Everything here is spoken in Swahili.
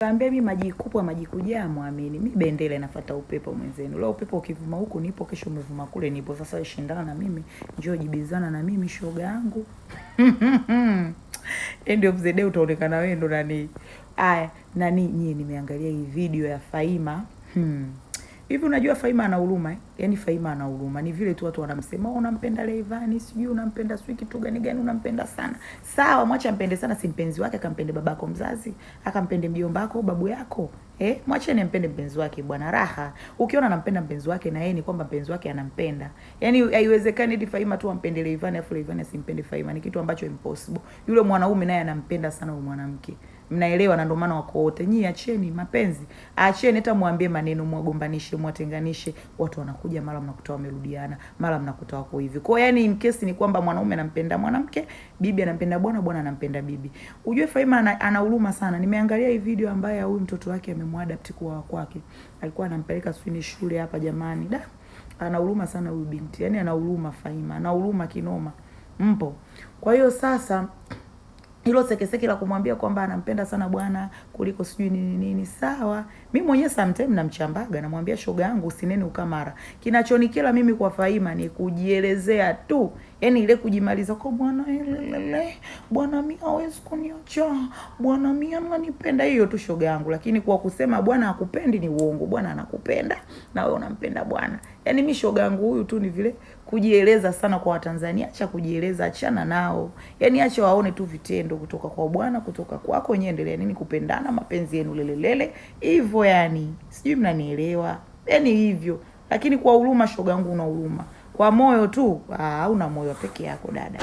Kaambia mimi maji kubwa maji kujaa muamini. Mimi bendele nafuata upepo mwenzenu. Leo upepo ukivuma huku nipo, kesho umevuma kule nipo. Sasa shindana na mimi, njoo jibizana na mimi shoga yangu. End of the day utaonekana wewe ndo nani. Aya, nani nyie nimeangalia hii video ya Faima. Hivi unajua Faima ana huruma Yaani Faima ana huruma. Ni vile tu watu wanamsema, unampenda Rayvanny, sijui unampenda sijui kitu gani unampenda sana. Sawa, mwache ampende sana, si mpenzi wake, akampende babako mzazi, akampende mjomba wako, babu yako. Mwache ni mpende mpenzi wake bwana, raha. Ukiona anampenda mpenzi wake na yeye ni kwamba mpenzi wake anampenda. Yaani haiwezekani hadi Faima tu ampende Rayvanny afu Rayvanny asimpende Faima. Ni kitu ambacho impossible. Yule mwanaume naye anampenda sana huyo mwanamke. Mnaelewa, na ndio maana wako wote. Nyinyi acheni mapenzi. Acheni hata muambie maneno, mwagombanishe, mwatenganishe. Watu wanakuja mara mnakuta wamerudiana, mara mnakuta wako hivi. Kwa hiyo yani in case ni kwamba mwanaume anampenda mwanamke, bibi anampenda bwana, bwana anampenda bibi. Ujue Faima ana huruma sana. Nimeangalia hii video ambayo huyu mtoto wake amemwadapt kwa kwake. Alikuwa anampeleka swini shule hapa jamani. Da. Ana huruma sana huyu binti. Yaani ana huruma Faima, ana huruma kinoma. Mpo. Kwa hiyo sasa hilo sekeseke la kumwambia kwamba anampenda sana bwana kuliko sijui nini sawa. Mimi mwenyewe sometimes namchambaga, namwambia shoga yangu usinene ukamara. Kinachonikela mimi kwa Faima ni kujielezea tu. Yaani ile kujimaliza kwa bwana bwana mimi hawezi kuniacha. Bwana mimi ananipenda, hiyo tu shoga yangu. Lakini kwa kusema bwana hakupendi ni uongo. Bwana anakupenda na wewe unampenda bwana. Yaani mimi shoga yangu huyu tu ni vile kujieleza sana kwa Watanzania. Acha kujieleza, achana nao. Yaani acha waone tu vitendo kutoka kwa bwana, kutoka kwako, nyenye endelea nini kupendana, mapenzi yenu lelelele. Hivyo yani, sijui mnanielewa. Yaani hivyo. Lakini kwa huruma shoga yangu una huruma. Kwa moyo tu, hauna moyo peke yako dada.